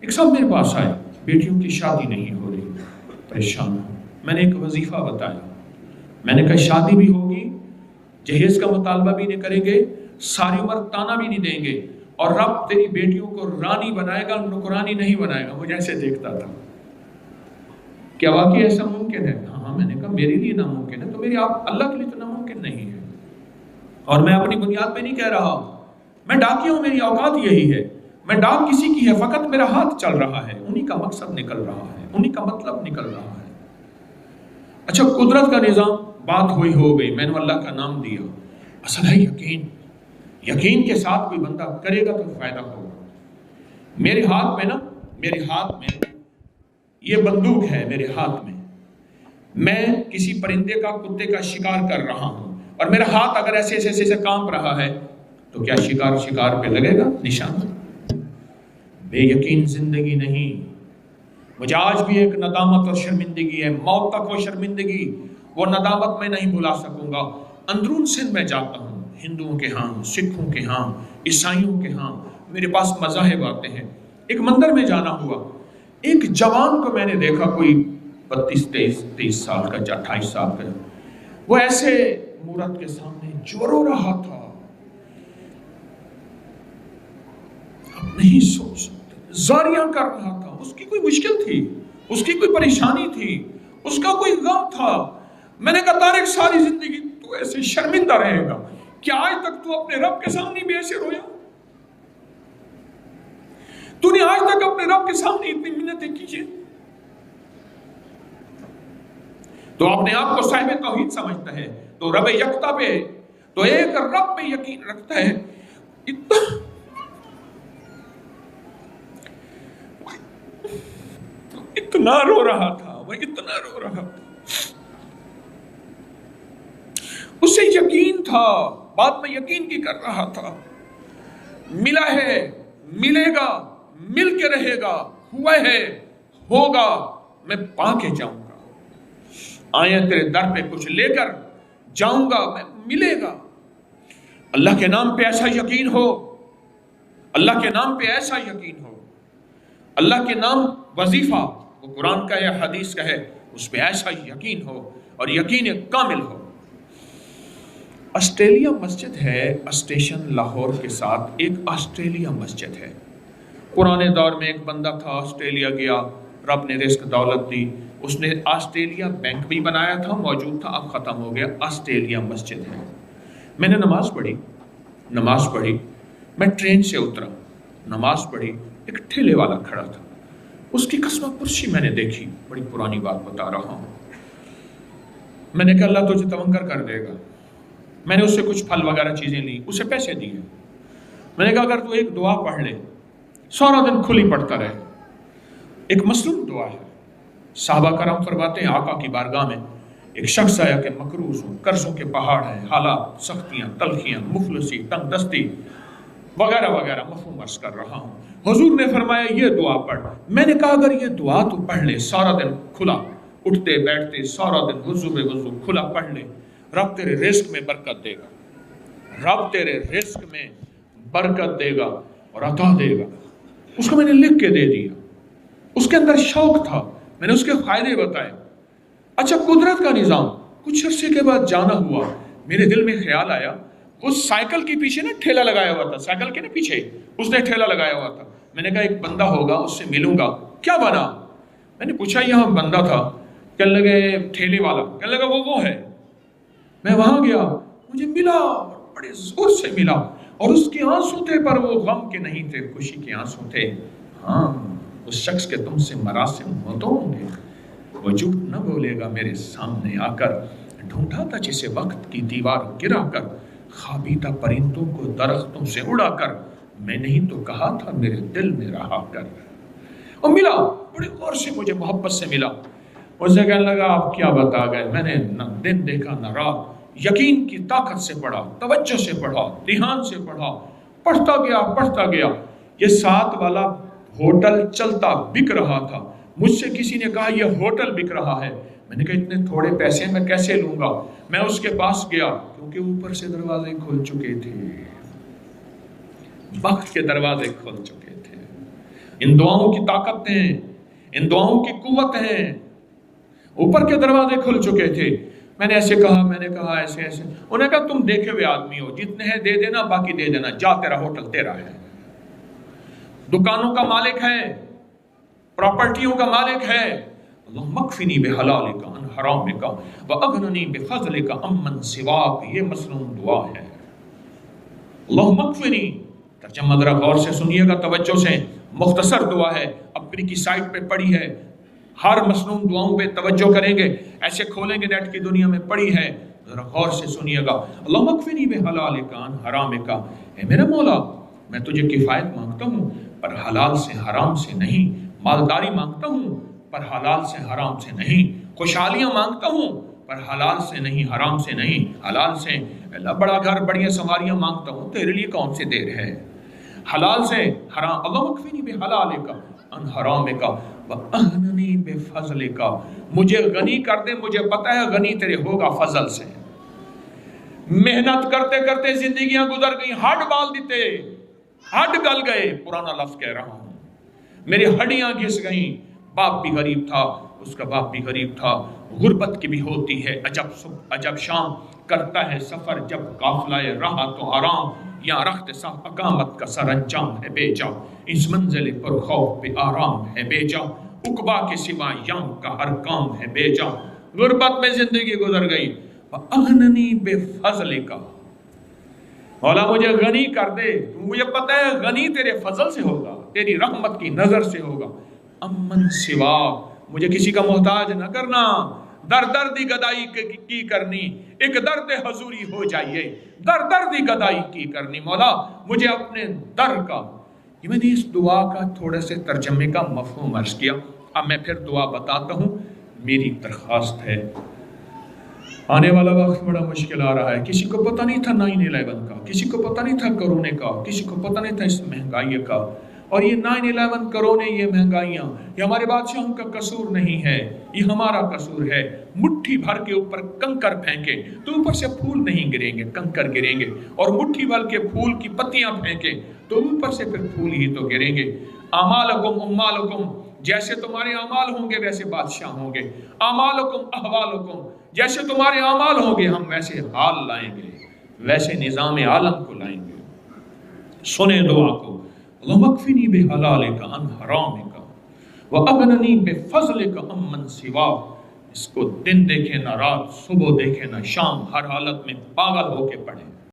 ایک صاحب میرے پاس آئے، بیٹیوں کی شادی نہیں ہو رہی، پریشان ہوں۔ میں نے ایک وظیفہ بتایا، میں نے کہا شادی بھی ہوگی، جہیز کا مطالبہ بھی نہیں کریں گے، ساری عمر تانا بھی نہیں دیں گے، اور رب تیری بیٹیوں کو رانی بنائے گا، نکرانی نہیں بنائے گا۔ مجھے ایسے دیکھتا تھا، کیا واقعی ایسا ممکن ہے؟ ہاں، میں نے کہا میرے لیے ناممکن ہے تو میری آپ اللہ کے لیے تو ناممکن نہیں ہے۔ اور میں اپنی بنیاد پہ نہیں کہہ رہا، میں ڈاکیا ہوں، میری اوقات یہی ہے، میں ڈاک کسی کی ہے، فقط میرا ہاتھ چل رہا ہے، انہی کا مقصد نکل رہا ہے، انہی کا مطلب نکل رہا ہے۔ اچھا، قدرت کا نظام، بات ہوئی ہو گئی، میں نے اللہ کا نام دیا۔ اصل ہے یقین، یقین کے ساتھ کوئی بندہ کرے گا تو فائدہ ہوگا۔ میرے ہاتھ میں یہ بندوق ہے، میرے ہاتھ میں کسی پرندے کا، کتے کا شکار کر رہا ہوں، اور میرا ہاتھ اگر ایسے ایسے ایسے کانپ رہا ہے تو کیا شکار پہ لگے گا نشان؟ بے یقین زندگی نہیں۔ مجھے آج بھی ایک ندامت اور شرمندگی ہے، موت تک وہ شرمندگی، وہ ندامت میں نہیں بھلا سکوں گا۔ اندرون سندھ میں جاتا ہوں، ہندوؤں کے ہاں، سکھوں کے ہاں، عیسائیوں کے ہاں، میرے پاس مذاہب آتے ہیں۔ ایک مندر میں جانا ہوا، ایک جوان کو میں نے دیکھا، کوئی 32-23 سال کا یا 28 سال کا، وہ ایسے مورت کے سامنے جو رو رہا تھا، اب نہیں سوچ سکتے، زاریاں کر رہا تھا، اس کی کوئی مشکل تھی، اس کی کوئی پریشانی تھی، اس کا کوئی غم تھا۔ میں نے کہا طارق، ساری زندگی تو ایسے شرمندہ رہے گا، کیا آج تک تو اپنے رب کے سامنے بھی ایسے رویا؟ تو نے آج تک اپنے رب کے سامنے اتنی منتیں کیجئے؟ تو اپنے آپ کو صاحب توحید سمجھتا ہے، تو رب یکتا پہ، تو ایک رب پہ یقین رکھتا ہے۔ اتنا رو رہا تھا، وہ اتنا رو رہا تھا، اسے یقین تھا، بات میں یقین کی کر رہا تھا، ملا ہے، ملے گا، مل کے رہے گا، ہوا ہے، ہوگا، میں پا کے جاؤں گا، آئیں تیرے در پہ کچھ لے کر جاؤں گا، میں ملے گا۔ اللہ کے نام پہ ایسا یقین ہو، اللہ کے نام پہ ایسا یقین ہو، اللہ کے نام وظیفہ، وہ قرآن کا یا حدیث کا ہے، اس پہ ایسا یقین ہو، اور یقین کامل ہو۔ آسٹریلیا مسجد ہے، اسٹیشن لاہور کے ساتھ ایک آسٹریلیا مسجد ہے۔ پرانے دور میں ایک بندہ تھا، آسٹریلیا گیا، رب نے رزق دولت دی، اس نے آسٹریلیا بینک بھی بنایا تھا، موجود تھا، اب ختم ہو گیا، آسٹریلیا مسجد ہے۔ میں نے نماز پڑھی، میں ٹرین سے اترا، نماز پڑھی، ایک ٹھیلے والا کھڑا تھا، اس کی قسمہ پرسی میں نے دیکھی، بڑی پرانی بات بتا رہا ہوں۔ میں نے کہا اللہ تجھے تونگر کر دے گا۔ میں نے اس سے کچھ پھل وغیرہ چیزیں لی، اسے پیسے دیے۔ میں نے کہا اگر تو ایک دعا پڑھ لے، سارا دن کھلی پڑھتا رہے، ایک مصنون دعا ہے۔ صحابہ کرام فرماتے ہیں آقا کی بارگاہ میں ایک شخص آیا کہ مقروض ہوں، قرضوں کے پہاڑ ہیں، حالات، سختیاں، تلخیاں، مفلسی، تنگ دستی وغیرہ وغیرہ، مفہوم عرض کر رہا ہوں۔ حضور نے فرمایا یہ دعا پڑھ۔ میں نے کہا اگر یہ دعا تو پڑھ لے، سارا دن کھلا، اٹھتے بیٹھتے سارا دن وضو کھلا پڑھ لے، رب تیرے رزق میں برکت دے گا، رب تیرے رزق میں برکت دے گا اور عطا دے گا۔ اس کو میں نے لکھ کے دے دیا، اس کے اندر شوق تھا، میں نے اس کے فائدے بتائے۔ اچھا، قدرت کا نظام، کچھ عرصے کے بعد جانا ہوا، میرے دل میں خیال آیا، اس سائیکل کے پیچھے نا ٹھیلا لگایا ہوا تھا، سائیکل کے نا پیچھے اس نے ٹھیلا لگایا ہوا تھا۔ میں نے کہا ایک بندہ ہوگا، اس سے ملوں گا، کیا بنا؟ میں نے پوچھا یہاں بندہ تھا، کہنے لگے ٹھیلے والا، کہنے لگا وہ ہے۔ میں وہاں گیا، مجھے ملا، بڑے زور سے ملا، اور اس کے آنسو تھے پر وہ غم کے نہیں تھے، خوشی کے آنسو تھے۔ ہاں، اس شخص کے تم سے مراسم ہوتوں ہوں گے، وہ جھوٹ نہ بولے گا میرے سامنے آ کر، ڈھونڈا تھا جسے وقت کی دیوار گرا کر، خوابیدہ پرندوں کو درختوں سے اڑا کر، میں نہیں تو کہا تھا میرے دل میں رہا کر۔ اور ملا، بڑے غور سے مجھے محبت سے ملا، اسے کہنے لگا آپ کیا بتا گئے؟ میں نے نہ دن دیکھا نہ رات، یقین کی طاقت سے پڑھا، توجہ سے پڑھا، دھیان سے پڑھا، پڑھتا گیا، یہ 7 والا ہوٹل چلتا بک رہا تھا۔ مجھ سے کسی نے کہا یہ ہوٹل بک رہا ہے، میں نے کہا اتنے تھوڑے پیسے میں کیسے لوں گا؟ میں اس کے پاس گیا، کیونکہ اوپر سے دروازے کھل چکے تھے، وقت کے دروازے کھل چکے تھے، ان دعاؤں کی طاقت ہے، ان دعاؤں کی قوت ہے۔ اوپر کے دروازے کھل چکے تھے، میں نے ایسے کہا، میں نے کہا ایسے ایسے، انہوں نے کہا تم دیکھے ہوئے آدمی ہو، جتنے ہیں دے دینا، باقی دے دینا، جا تیرا ہوٹل تیرا ہے۔ دکانوں کا مالک ہے، پراپرٹیوں کا مالک ہے۔ اللہم اکفنی بحلالک عن حرامک واغننی بفضلک عمن سواک، یہ مسنون دعا ہے۔ اللہم اکفنی، ترجمہ ذرا غور سے سنیے گا، توجہ سے، مختصر دعا ہے، اپنی کی سائٹ پہ پڑھی ہے، ہر مسنون دعاؤں پہ توجہ کریں گے، ایسے کھولیں گے نیٹ کی دنیا میں، پڑھی ہے، ذرا غور سے سنیے گا۔ اللہم اکفنی بحلالک عن حرامک، اے میرے مولا میں تجھے کفایت مانگتا ہوں پر حلال سے حرام سے نہیں، مالداری مانگتا ہوں پر حلال سے حرام سے نہیں، خوشحالیاں مانگتا ہوں پر حلال سے نہیں، حرام سے نہیں، حلال سے۔ اللہ بڑا گھر، بڑی سواریاں مانگتا ہوں، تیرے لیے کون سی دیر ہے؟ حلال سے حرام، اللہم اکفنی بحلالک عن حرامک واغننی بفضلک، مجھے غنی کر دے، مجھے پتہ ہے غنی تیرے ہوگا فضل سے۔ محنت کرتے کرتے زندگیاں گزر گئی، ہڈ بال دیتے، ہڈ گل گئے، پرانا لفظ کہہ رہا ہوں، میری ہڈیاں گھس گئیں، باپ بھی غریب تھا، اس کا باپ بھی غریب تھا، غربت کی بھی ہوتی ہے، عجب صبح عجب شام، کرتا ہے سفر جب قافلہ رہا تو آرام، یا رخت صاف اقامت کا سر انجام ہے بے جا، اس منزل پر خوف پہ آرام ہے بے جا، عقبہ کے سوا یام کا ہر کام ہے بے جا، غربت میں زندگی گزر گئی۔ وَأَغْنَنِي بِفَضْلِكَ، مولا مجھے غنی کر دے، مجھے پتہ ہے غنی تیرے فضل سے ہوگا، تیری رحمت کی نظر سے ہوگا، امن سوا، مجھے کسی کا محتاج نہ کرنا، در دردی گدائی کی کرنی، ایک درد حضوری ہو جائیے، در دردی گدائی کی کرنی، مولا مجھے اپنے در کا۔ یہ میں نے اس دعا کا تھوڑے سے ترجمے کا مفہوم عرض کیا، اب میں پھر دعا بتاتا ہوں۔ میری درخواست ہے، آنے والا وقت بڑا مشکل آ رہا ہے، کسی کو پتہ نہیں تھا 9/11 کا، کسی کو پتہ نہیں تھا کرونے کا، کسی کو پتہ نہیں تھا اس مہنگائی کا، اور یہ 9/11 کرونے، یہ مہنگائیاں، یہ ہمارے بادشاہوں کا قصور نہیں ہے، یہ ہمارا قصور ہے۔ مٹھی بھر کے اوپر کنکر پھینکے تو اوپر سے پھول نہیں گریں گے، کنکر گریں گے، اور مٹھی بھر کے پھول کی پتیاں پھینکے تو اوپر سے پھر پھول ہی تو گریں گے۔ اعمالکم امالکم، جیسے تمہارے اعمال ہوں گے ویسے بادشاہ ہوں گے، اعمالکم احوالکم، جیسے تمہارے اعمال ہوں گے ہم ویسے حال لائیں گے، ویسے نظام عالم کو لائیں گے۔ سنیں دعا کو، اللہم اکفنی بحلالک عن حرامک واغننی بفضلک عمن سواک، اس کو دن دیکھیں نہ رات، صبح دیکھیں نہ شام، ہر حالت میں پاگل ہو کے پڑھیں۔